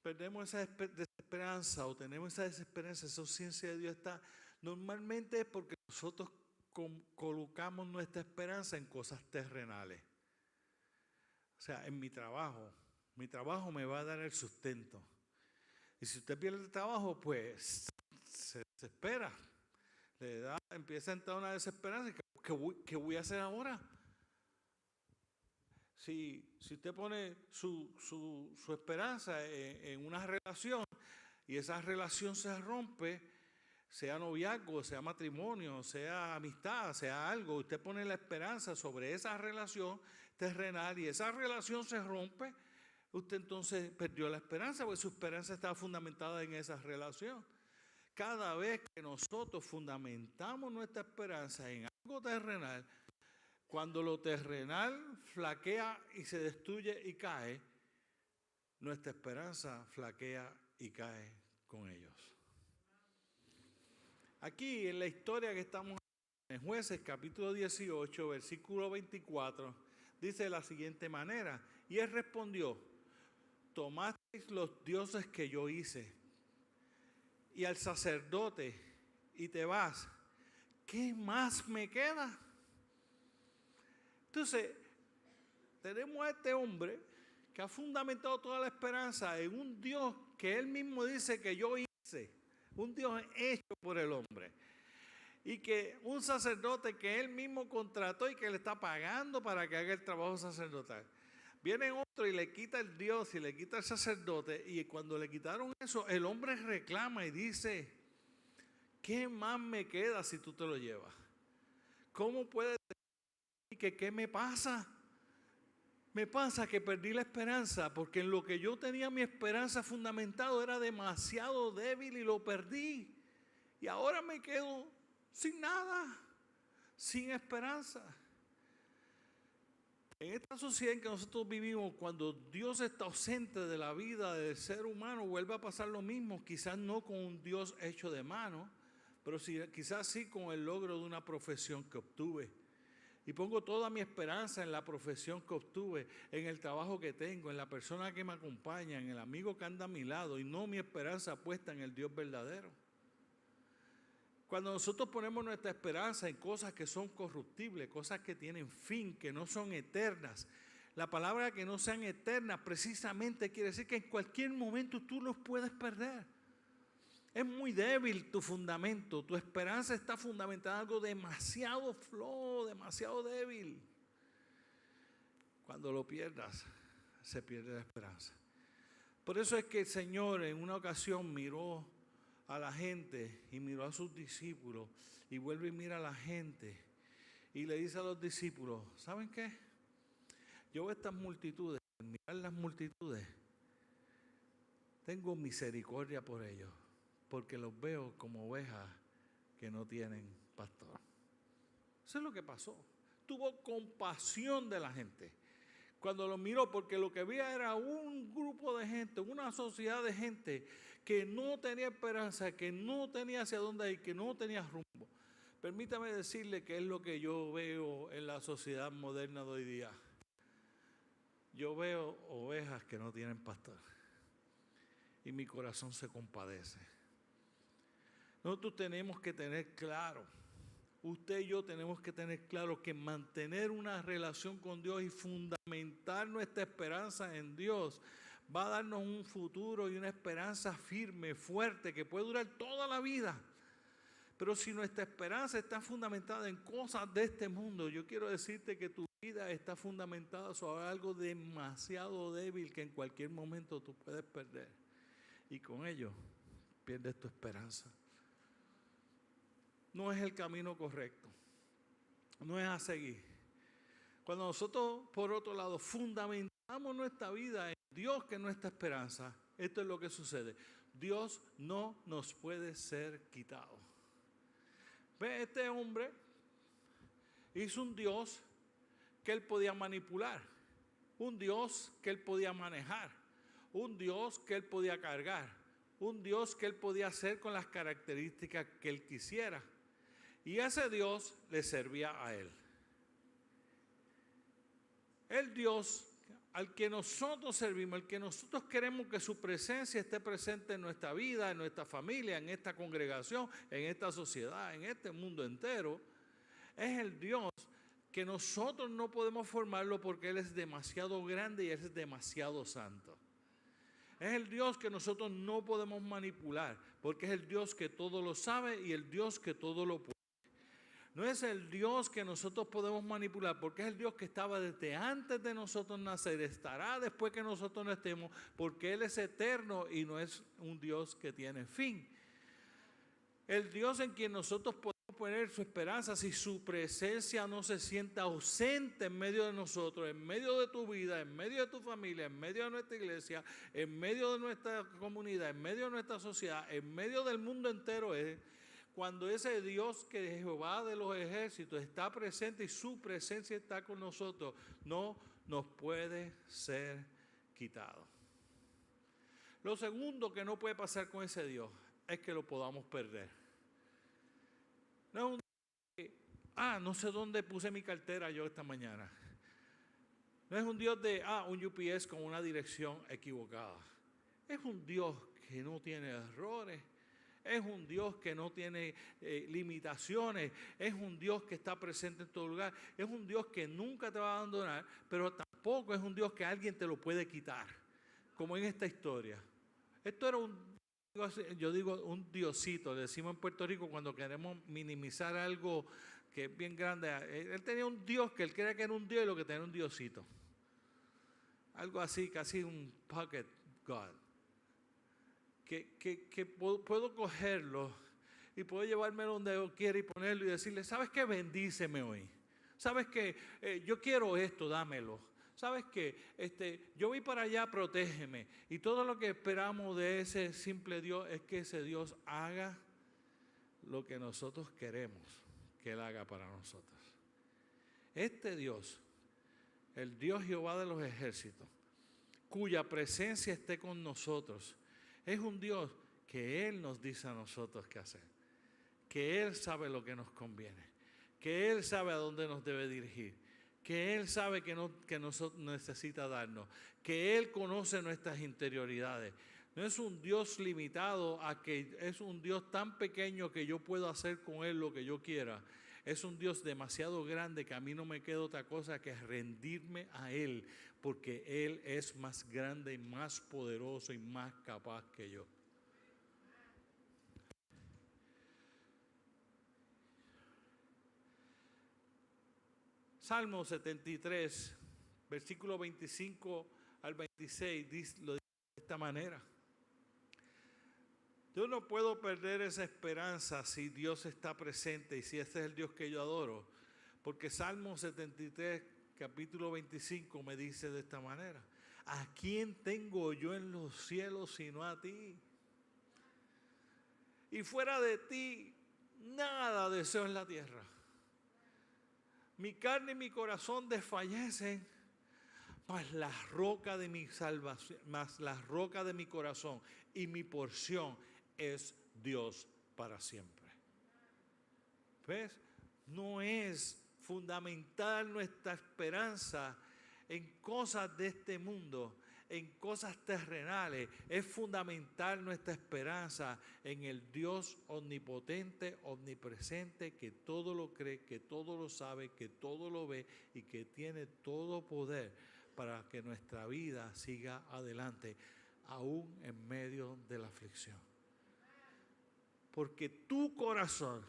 perdemos esa desesperanza o tenemos esa desesperanza, esa ausencia de Dios está, normalmente es porque nosotros colocamos nuestra esperanza en cosas terrenales. O sea, en mi trabajo me va a dar el sustento. Y si usted pierde el trabajo, pues se desespera. Empieza a entrar una desesperanza. ¿Qué voy a hacer ahora? Si usted pone su esperanza en una relación y esa relación se rompe, sea noviazgo, sea matrimonio, sea amistad, sea algo, usted pone la esperanza sobre esa relación terrenal y esa relación se rompe, usted entonces perdió la esperanza porque su esperanza estaba fundamentada en esa relación. Cada vez que nosotros fundamentamos nuestra esperanza en algo terrenal, cuando lo terrenal flaquea y se destruye y cae, nuestra esperanza flaquea y cae con ellos. Aquí en la historia que estamos en Jueces capítulo 18, versículo 24, dice de la siguiente manera: y él respondió, tomasteis los dioses que yo hice y al sacerdote y te vas, ¿qué más me queda? Entonces, tenemos a este hombre que ha fundamentado toda la esperanza en un Dios que él mismo dice que yo hice, un Dios hecho por el hombre. Y que un sacerdote que él mismo contrató y que le está pagando para que haga el trabajo sacerdotal. Viene otro y le quita el Dios y le quita el sacerdote, y cuando le quitaron eso, el hombre reclama y dice, ¿qué más me queda si tú te lo llevas? ¿Cómo puede decir que qué me pasa? Me pasa que perdí la esperanza porque en lo que yo tenía mi esperanza fundamentado era demasiado débil y lo perdí. Y ahora me quedo sin nada, sin esperanza. En esta sociedad en que nosotros vivimos, cuando Dios está ausente de la vida del ser humano, vuelve a pasar lo mismo. Quizás no con un Dios hecho de mano, pero quizás sí con el logro de una profesión que obtuve. Y pongo toda mi esperanza en la profesión que obtuve, en el trabajo que tengo, en la persona que me acompaña, en el amigo que anda a mi lado, y no mi esperanza puesta en el Dios verdadero. Cuando nosotros ponemos nuestra esperanza en cosas que son corruptibles, cosas que tienen fin, que no son eternas, la palabra que no sean eternas precisamente quiere decir que en cualquier momento tú los puedes perder. Es muy débil tu fundamento, tu esperanza está fundamentada en algo demasiado flojo, demasiado débil. Cuando lo pierdas, se pierde la esperanza. Por eso es que el Señor en una ocasión miró a la gente y miró a sus discípulos y vuelve y mira a la gente y le dice a los discípulos, ¿saben qué? Yo veo estas multitudes, al mirar las multitudes, tengo misericordia por ellos, porque los veo como ovejas que no tienen pastor. Eso es lo que pasó. Tuvo compasión de la gente cuando lo miró, porque lo que veía era un grupo de gente, una sociedad de gente que no tenía esperanza, que no tenía hacia dónde ir, que no tenía rumbo. Permítame decirle que es lo que yo veo en la sociedad moderna de hoy día. Yo veo ovejas que no tienen pastor y mi corazón se compadece. Nosotros tenemos que tener claro usted y yo tenemos que tener claro que mantener una relación con Dios y fundamentar nuestra esperanza en Dios va a darnos un futuro y una esperanza firme, fuerte, que puede durar toda la vida. Pero si nuestra esperanza está fundamentada en cosas de este mundo, yo quiero decirte que tu vida está fundamentada sobre algo demasiado débil que en cualquier momento tú puedes perder. Y con ello pierdes tu esperanza. No es el camino correcto. No es a seguir. Cuando nosotros, por otro lado, fundamentamos nuestra vida en Dios, que es nuestra esperanza, esto es lo que sucede. Dios no nos puede ser quitado. ¿Ve? Este hombre hizo un Dios que él podía manipular, un Dios que él podía manejar, un Dios que él podía cargar, un Dios que él podía hacer con las características que él quisiera. Y ese Dios le servía a él. El Dios al que nosotros servimos, al que nosotros queremos que su presencia esté presente en nuestra vida, en nuestra familia, en esta congregación, en esta sociedad, en este mundo entero, es el Dios que nosotros no podemos formarlo porque Él es demasiado grande y Él es demasiado santo. Es el Dios que nosotros no podemos manipular porque es el Dios que todo lo sabe y el Dios que todo lo puede. No es el Dios que nosotros podemos manipular, porque es el Dios que estaba desde antes de nosotros nacer, estará después que nosotros no estemos, porque Él es eterno y no es un Dios que tiene fin. El Dios en quien nosotros podemos poner su esperanza, si su presencia no se sienta ausente en medio de nosotros, en medio de tu vida, en medio de tu familia, en medio de nuestra iglesia, en medio de nuestra comunidad, en medio de nuestra sociedad, en medio del mundo entero, es cuando ese Dios que es Jehová de los ejércitos está presente y su presencia está con nosotros, no nos puede ser quitado. Lo segundo que no puede pasar con ese Dios es que lo podamos perder. No es un Dios que, no sé dónde puse mi cartera yo esta mañana. No es un Dios de, un UPS con una dirección equivocada. Es un Dios que no tiene errores. Es un Dios que no tiene limitaciones. Es un Dios que está presente en todo lugar. Es un Dios que nunca te va a abandonar, pero tampoco es un Dios que alguien te lo puede quitar, como en esta historia. Esto era yo digo un diosito, le decimos en Puerto Rico cuando queremos minimizar algo que es bien grande. Él tenía un Dios que él creía que era un Dios y lo que tenía era un diosito. Algo así, casi un pocket God. Que puedo cogerlo y puedo llevármelo donde yo quiera y ponerlo y decirle, ¿sabes qué? Bendíceme hoy. ¿Sabes qué? Yo quiero esto, dámelo. ¿Sabes qué? Yo voy para allá, protégeme. Y todo lo que esperamos de ese simple Dios es que ese Dios haga lo que nosotros queremos que Él haga para nosotros. Este Dios, el Dios Jehová de los ejércitos, cuya presencia esté con nosotros, es un Dios que Él nos dice a nosotros qué hacer, que Él sabe lo que nos conviene, que Él sabe a dónde nos debe dirigir, que Él sabe que nosotros necesita darnos, que Él conoce nuestras interioridades. No es un Dios limitado a que es un Dios tan pequeño que yo puedo hacer con Él lo que yo quiera. Es un Dios demasiado grande que a mí no me queda otra cosa que rendirme a Él, porque Él es más grande y más poderoso y más capaz que yo. Salmo 73, versículo 25 al 26, lo dice de esta manera. Yo no puedo perder esa esperanza si Dios está presente y si este es el Dios que yo adoro, porque Salmo 73, capítulo 25 me dice de esta manera: ¿a quién tengo yo en los cielos sino a ti? Y fuera de ti, nada deseo en la tierra. Mi carne y mi corazón desfallecen, mas la roca de mi salvación, mas la roca de mi corazón y mi porción es Dios para siempre. ¿Ves? No es fundamental nuestra esperanza en cosas de este mundo, en cosas terrenales. Es fundamental nuestra esperanza en el Dios omnipotente, omnipresente, que todo lo cree, que todo lo sabe, que todo lo ve y que tiene todo poder para que nuestra vida siga adelante, aún en medio de la aflicción. Porque tu corazón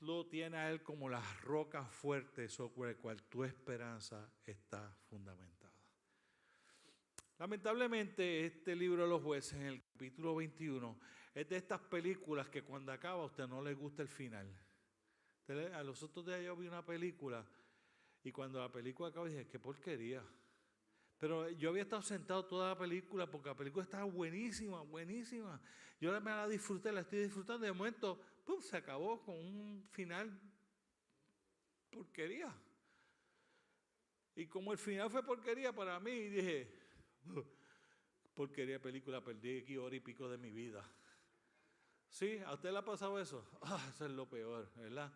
lo tiene a Él como la roca fuerte sobre la cual tu esperanza está fundamentada. Lamentablemente, este libro de los jueces, en el capítulo 21, es de estas películas que cuando acaba a usted no le gusta el final. A los otros días yo vi una película y cuando la película acaba dije, qué porquería. Pero yo había estado sentado toda la película porque la película estaba buenísima, buenísima. Yo me la disfruté, la estoy disfrutando. De momento, ¡pum!, se acabó con un final porquería. Y como el final fue porquería para mí, dije, porquería película, perdí aquí hora y pico de mi vida. ¿Sí? ¿A usted le ha pasado eso? Eso es lo peor, ¿verdad?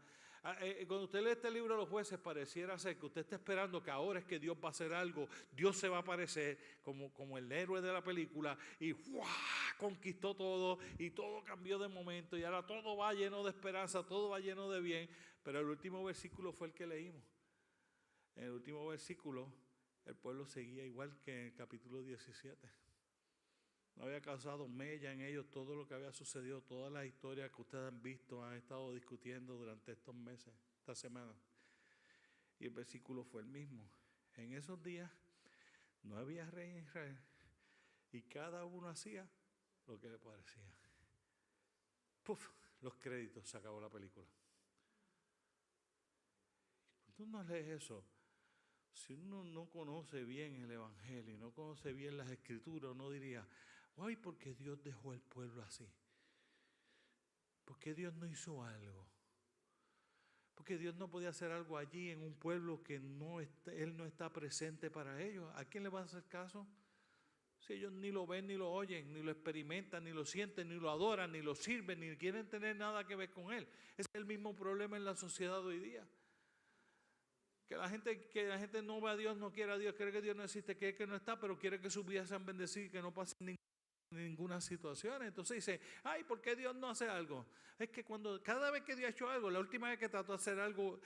Cuando usted lee este libro de los jueces, pareciera ser que usted está esperando que ahora es que Dios va a hacer algo, Dios se va a aparecer como el héroe de la película y ¡guau!, conquistó todo y todo cambió de momento y ahora todo va lleno de esperanza, todo va lleno de bien. Pero el último versículo fue el que leímos. En el último versículo, el pueblo seguía igual que en el capítulo 17. No había causado mella en ellos todo lo que había sucedido, todas las historias que ustedes han visto, han estado discutiendo durante estos meses, esta semana. Y el versículo fue el mismo. En esos días no había rey en Israel y cada uno hacía lo que le parecía. ¡Puf! Los créditos, se acabó la película. Tú no lees eso. Si uno no conoce bien el Evangelio, no conoce bien las Escrituras, uno diría, ay, ¿por qué Dios dejó el pueblo así? ¿Por qué Dios no hizo algo? ¿Por qué Dios no podía hacer algo allí en un pueblo que Él no está presente para ellos? ¿A quién le va a hacer caso? Si ellos ni lo ven, ni lo oyen, ni lo experimentan, ni lo sienten, ni lo adoran, ni lo sirven, ni quieren tener nada que ver con Él. Ese es el mismo problema en la sociedad hoy día. Que la gente no ve a Dios, no quiere a Dios, cree que Dios no existe, cree que no está, pero quiere que sus vidas sean bendecidas y que no pasen ninguna situación. Entonces dice, ay, ¿por qué Dios no hace algo? Es que cada vez que Dios ha hecho algo, la última vez que trató de hacer algo,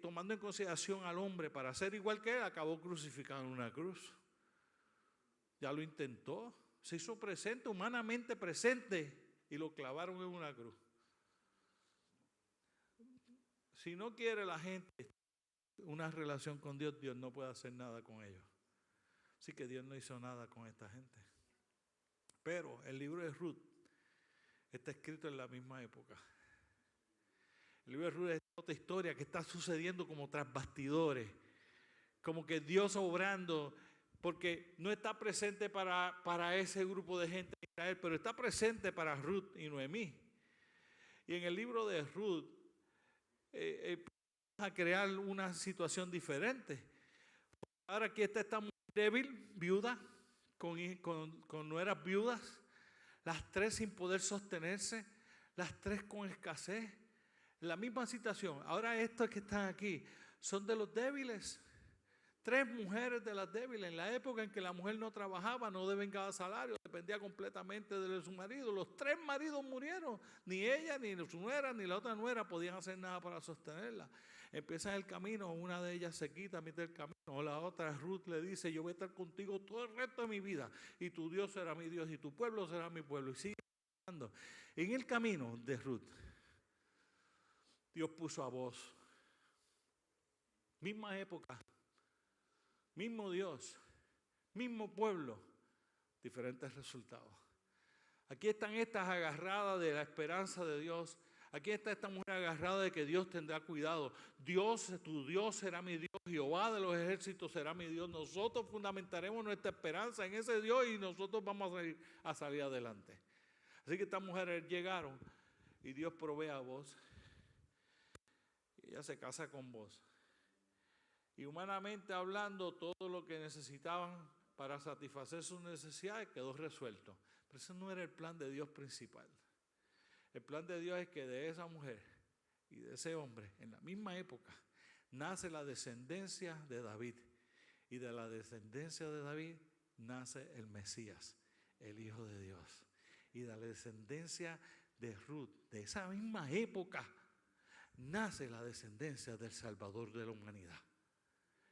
tomando en consideración al hombre para ser igual que Él, acabó crucificado en una cruz. Ya lo intentó, se hizo presente, humanamente presente, y lo clavaron en una cruz. Si no quiere la gente una relación con Dios, Dios no puede hacer nada con ellos. Así que Dios no hizo nada con esta gente. Pero el libro de Ruth está escrito en la misma época. El libro de Ruth es otra historia que está sucediendo como tras bastidores, como que Dios obrando, porque no está presente para ese grupo de gente de Israel, pero está presente para Ruth y Noemí. Y en el libro de Ruth a crear una situación diferente. Ahora aquí está esta mujer débil, viuda, con nueras viudas, las tres sin poder sostenerse, las tres con escasez, la misma situación. Ahora estos que están aquí son de los débiles. Tres mujeres de las débiles. En la época en que la mujer no trabajaba, no devengaba salario, dependía completamente de su marido. Los tres maridos murieron. Ni ella, ni su nuera, ni la otra nuera podían hacer nada para sostenerla. Empiezan el camino, una de ellas se quita a mitad del camino, la otra, Ruth, le dice, yo voy a estar contigo todo el resto de mi vida, y tu Dios será mi Dios, y tu pueblo será mi pueblo. Y sigue andando. En el camino de Ruth, Dios puso a vos. Misma época. Mismo Dios, mismo pueblo, diferentes resultados. Aquí están estas agarradas de la esperanza de Dios. Aquí está esta mujer agarrada de que Dios tendrá cuidado. Dios, tu Dios será mi Dios. Jehová de los ejércitos será mi Dios. Nosotros fundamentaremos nuestra esperanza en ese Dios y nosotros vamos a salir adelante. Así que estas mujeres llegaron y Dios provee a vos. Y ella se casa con vos. Y humanamente hablando, todo lo que necesitaban para satisfacer sus necesidades quedó resuelto. Pero ese no era el plan de Dios principal. El plan de Dios es que de esa mujer y de ese hombre, en la misma época, nace la descendencia de David. Y de la descendencia de David nace el Mesías, el Hijo de Dios. Y de la descendencia de Ruth, de esa misma época, nace la descendencia del Salvador de la humanidad.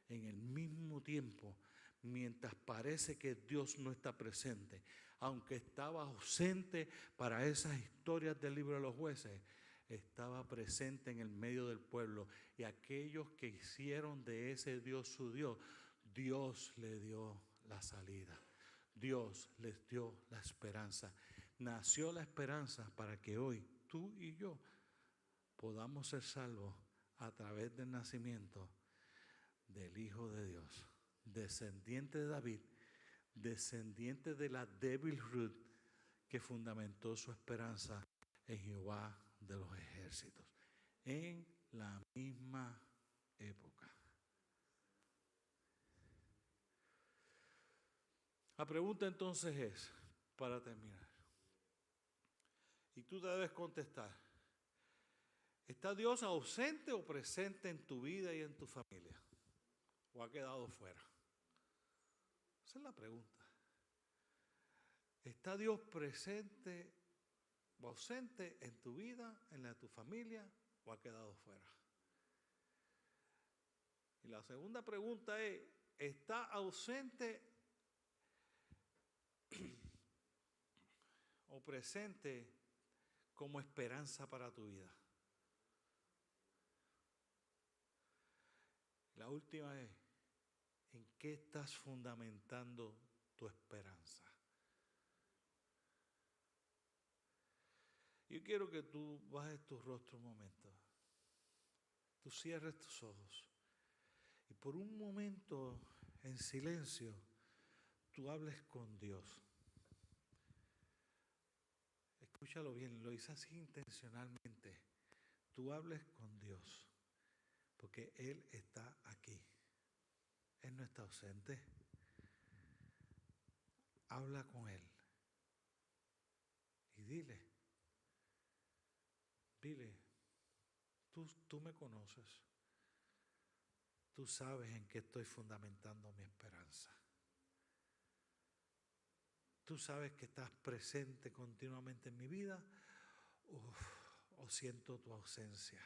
En el mismo tiempo, mientras parece que Dios no está presente, aunque estaba ausente para esas historias del libro de los jueces, estaba presente en el medio del pueblo. Y aquellos que hicieron de ese Dios su Dios, Dios le dio la salida. Dios les dio la esperanza. Nació la esperanza para que hoy tú y yo podamos ser salvos a través del nacimiento del Hijo de Dios, descendiente de David, descendiente de la débil Ruth, que fundamentó su esperanza en Jehová de los ejércitos, en la misma época. La pregunta entonces es, para terminar, y tú debes contestar, ¿está Dios ausente o presente en tu vida y en tu familia? ¿O ha quedado fuera? Esa es la pregunta. ¿Está Dios presente o ausente en tu vida, en la de tu familia, o ha quedado fuera? Y la segunda pregunta es, ¿está ausente o presente como esperanza para tu vida? La última es, ¿en qué estás fundamentando tu esperanza? Yo quiero que tú bajes tu rostro un momento, tú cierres tus ojos y por un momento en silencio tú hables con Dios. Escúchalo bien, lo hice así intencionalmente. Tú hables con Dios, porque Él está aquí. Él no está ausente. Habla con Él y dile, tú me conoces. Tú sabes en qué estoy fundamentando mi esperanza. Tú sabes que estás presente continuamente en mi vida o siento tu ausencia.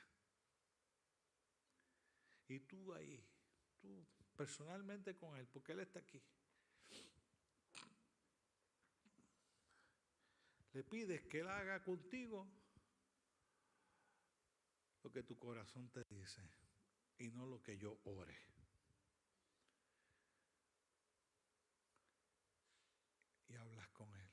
Y tú ahí, tú personalmente con Él, porque Él está aquí. Le pides que Él haga contigo lo que tu corazón te dice y no lo que yo ore. Y hablas con Él.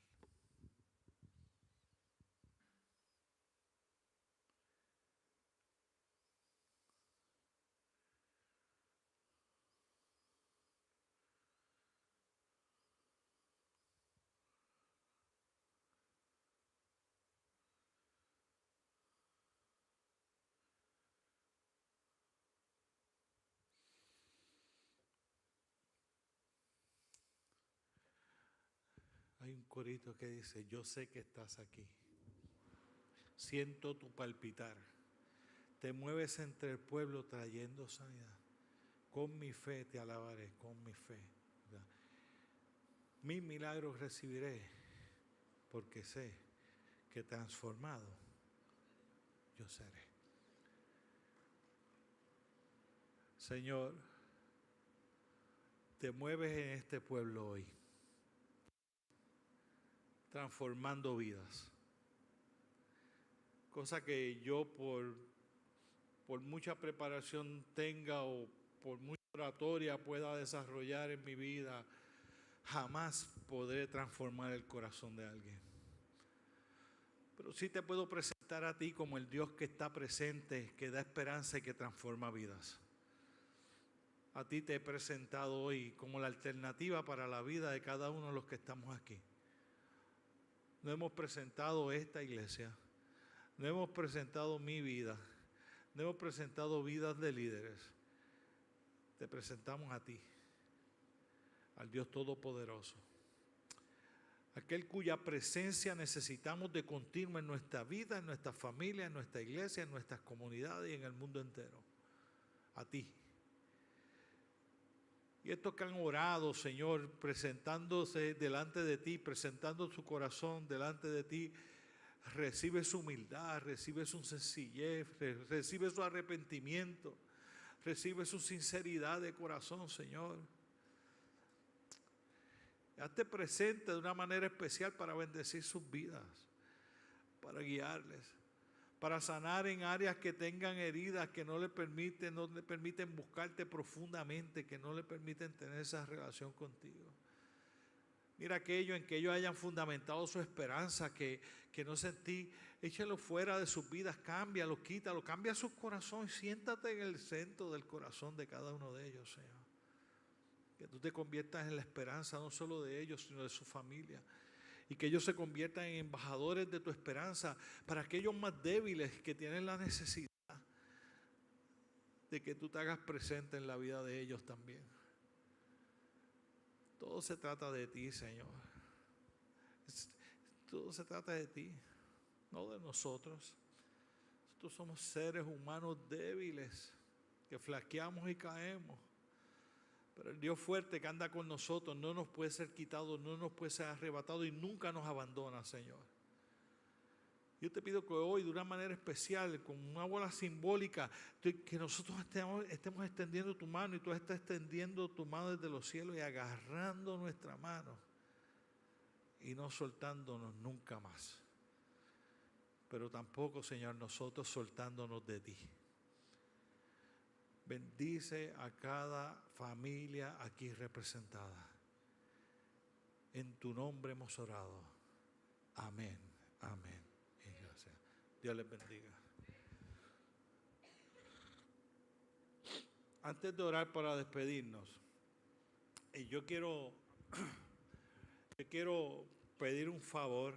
Hay un corito que dice, yo sé que estás aquí. Siento tu palpitar. Te mueves entre el pueblo trayendo sanidad. Con mi fe te alabaré, con mi fe. ¿Verdad? Mis milagros recibiré, porque sé que transformado yo seré. Señor, te mueves en este pueblo hoy, transformando vidas. Cosa que yo por mucha preparación tenga o por mucha oratoria pueda desarrollar en mi vida, jamás podré transformar el corazón de alguien. Pero sí te puedo presentar a ti como el Dios que está presente, que da esperanza y que transforma vidas. A ti te he presentado hoy como la alternativa para la vida de cada uno de los que estamos aquí. No hemos presentado esta iglesia, no hemos presentado mi vida, no hemos presentado vidas de líderes. Te presentamos a ti, al Dios Todopoderoso, aquel cuya presencia necesitamos de continuo en nuestra vida, en nuestra familia, en nuestra iglesia, en nuestras comunidades y en el mundo entero. A ti. Y estos que han orado, Señor, presentándose delante de ti, presentando su corazón delante de ti, recibe su humildad, recibe su sencillez, recibe su arrepentimiento, recibe su sinceridad de corazón, Señor. Hazte presente de una manera especial para bendecir sus vidas, para guiarles, para sanar en áreas que tengan heridas que no le permiten buscarte profundamente, que no le permiten tener esa relación contigo. Mira aquello en que ellos hayan fundamentado su esperanza, que no sentí, échalo fuera de sus vidas, cámbialo, quítalo, cambia su corazón, siéntate en el centro del corazón de cada uno de ellos, Señor. Que tú te conviertas en la esperanza no solo de ellos, sino de su familia. Y que ellos se conviertan en embajadores de tu esperanza para aquellos más débiles que tienen la necesidad de que tú te hagas presente en la vida de ellos también. Todo se trata de ti, Señor. Todo se trata de ti, no de nosotros. Nosotros somos seres humanos débiles que flaqueamos y caemos. Pero el Dios fuerte que anda con nosotros no nos puede ser quitado, no nos puede ser arrebatado y nunca nos abandona, Señor. Yo te pido que hoy, de una manera especial, con una bola simbólica, que nosotros estemos extendiendo tu mano y tú estás extendiendo tu mano desde los cielos y agarrando nuestra mano y no soltándonos nunca más. Pero tampoco, Señor, nosotros soltándonos de ti. Bendice a cada familia aquí representada. En tu nombre hemos orado. Amén, amén. Y gracias. Dios les bendiga. Antes de orar para despedirnos, yo quiero pedir un favor